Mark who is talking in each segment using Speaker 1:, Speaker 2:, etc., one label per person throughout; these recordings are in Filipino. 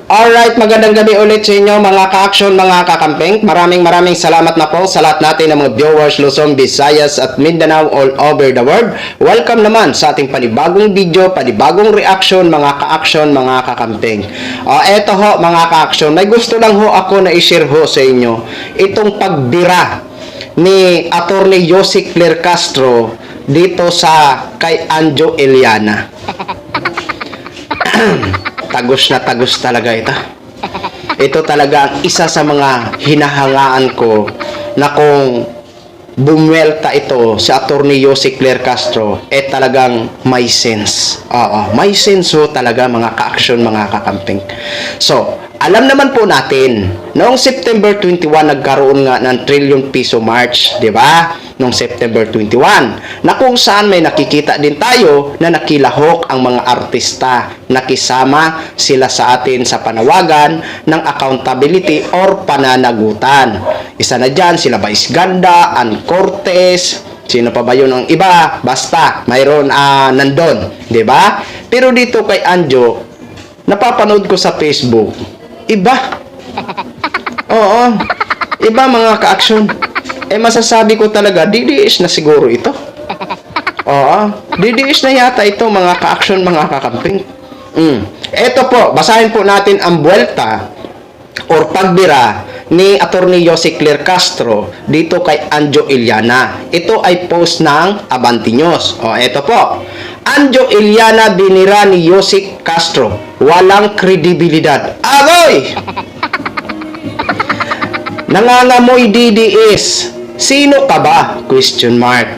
Speaker 1: Alright, magandang gabi ulit sa inyo mga ka-action, mga kakamping. Maraming salamat na po sa lahat natin ng mga viewers Luzon, Visayas at Mindanao all over the world. Welcome naman sa ating panibagong video, panibagong reaction mga ka-action, mga kakamping. Eto ho mga ka-action, may gusto lang ho ako na i-share ho sa inyo. Itong pagbira ni Attorney Yossi Claire Castro dito sa kay Anjo Eliana. Tagos na tagos talaga ito. Ito talaga ang isa sa mga hinahangaan ko na kung bumwelta ito si Attorney Yossi Claire Castro, talagang may sense. May sense ho talaga mga ka-action, mga kakamping. So, alam naman po natin, noong September 21 nagkaroon nga ng trillion piso march, di ba? Noong September 21, na kung saan may nakikita din tayo na nakilahok ang mga artista, nakisama sila sa atin sa panawagan ng accountability or pananagutan. Isa na dyan, sila Vice Ganda, Ann Cortez, sino pa ba yun ang iba? Basta, mayroon nandun, di ba? Pero dito kay Anjo, napapanood ko sa Facebook, iba. Oo, iba mga ka-action. Masasabi ko talaga, DDS na siguro ito. Oo, DDS na yata ito mga ka-action, mga kakamping. Ito po, basahin po natin ang buwelta or pagbira ni Attorney Yossi Claire Castro dito kay Anjo Eliana. Ito ay post ng Abante News. Ito po. Anjo Eliana binira ni Yossi Castro. Walang kredibilidad. Agoy! Nangangamoy DDS. Sino ka ba? Question mark.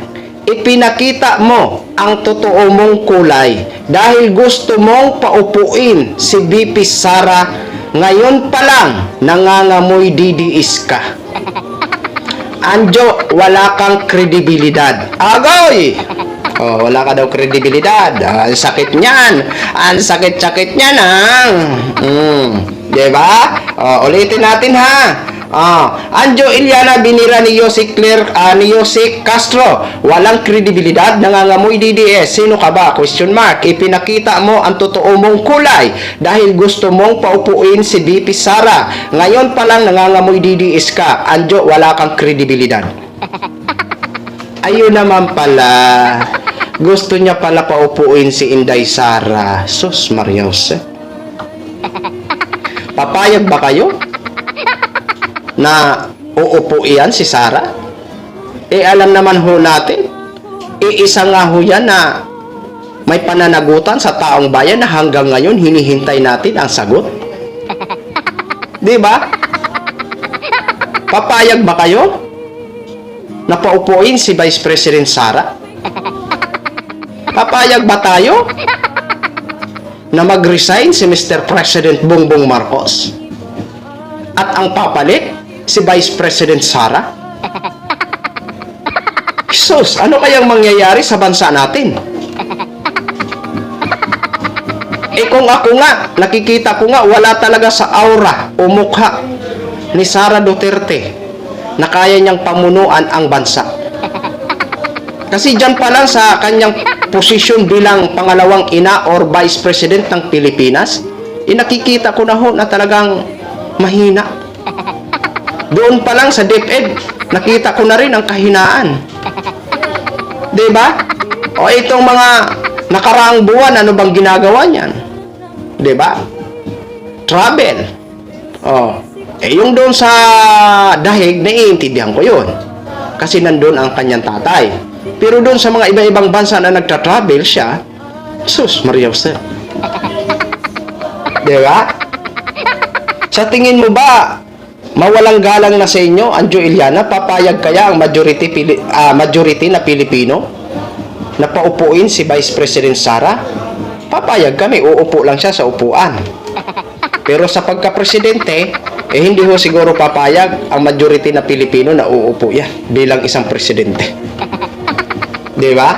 Speaker 1: Ipinakita mo ang totoo mong kulay dahil gusto mong paupuin si BP Sara. Ngayon pa lang nangangamoy DDS ka. Anjo, wala kang kredibilidad. Agoy! Wala ka daw kredibilidad. Ang sakit niyan. Ang sakit-sakit niyan, diba? Ulitin natin, ha? Anjo Eliana binira ni Yossi Castro. Walang kredibilidad, nangangamoy DDS. Sino ka ba? Question mark. Ipinakita mo ang totoo mong kulay dahil gusto mong paupuin si BP Sara. Ngayon pa lang nangangamoy DDS ka. Anjo, wala kang kredibilidad. Ayun naman pala. Gusto niya pala paupuin si Inday Sara. Sus Marios. Papayag ba kayo na uupo iyan si Sara? Alam naman ho natin, isa nga ho yan na may pananagutan sa taong bayan na hanggang ngayon hinihintay natin ang sagot. Di ba? Papayag ba kayo na paupuin si Vice President Sara? Papayag ba tayo na mag-resign si Mr. President Bongbong Marcos at ang papalit si Vice President Sara? Jesus, ano kayang mangyayari sa bansa natin? Kung ako nga, nakikita ko nga, wala talaga sa aura o mukha ni Sara Duterte na kaya niyang pamunuan ang bansa. Kasi dyan pa lang sa kanyang posisyon bilang pangalawang ina or Vice President ng Pilipinas, nakikita ko na ho na talagang mahina. Doon pa lang sa DepEd, nakita ko na rin ang kahinaan. Diba? Itong mga nakaraang buwan, ano bang ginagawa niyan? Diba? Travel. Yung doon sa dahig, naiintindihan ko yun. Kasi nandun ang kanyang tatay. Pero doon sa mga iba-ibang bansa na nagta-travel siya, sus, Maria Jose. Diba? Sa tingin mo ba, mawalang galang na sa inyo, Anjo Eliana, papayag kaya ang majority na Pilipino na paupuin si Vice President Sara? Papayag kami, uupo lang siya sa upuan. Pero sa pagka-presidente, hindi ho siguro papayag ang majority na Pilipino na uupo yan bilang isang presidente. Diba?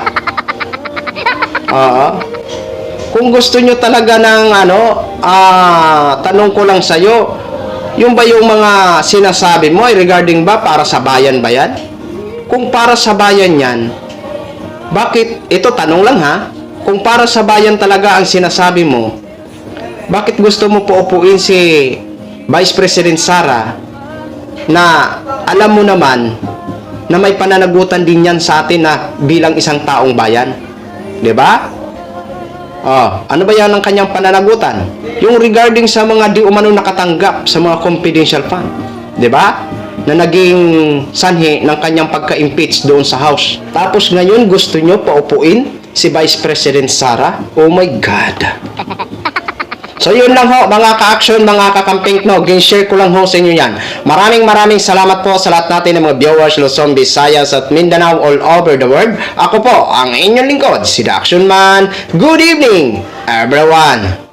Speaker 1: Kung gusto nyo talaga ng tanong ko lang sa'yo, yung ba yung mga sinasabi mo regarding ba para sa bayan ba yan? Kung para sa bayan yan, bakit, ito tanong lang ha, kung para sa bayan talaga ang sinasabi mo, Bakit gusto mo po upuin si Vice President Sara na alam mo naman na may pananagutan din yan sa atin na bilang isang taong bayan? 'Di ba? Oh, ano ba yan ang kanyang pananagutan? Yung regarding sa mga di umano nakatanggap sa mga confidential fund. 'Di ba? Na naging sanhi ng kanyang pagka-impeach doon sa House. Tapos ngayon gusto nyo paupuin si Vice President Sara? Oh my God. So yun lang ho, mga ka-action, mga kakamping no, share ko lang ho sa inyo yan. Maraming salamat po sa lahat natin ng mga viewers Luzon, Visayas at Mindanao all over the world. Ako po, ang inyong lingkod, si The Action Man. Good evening, everyone!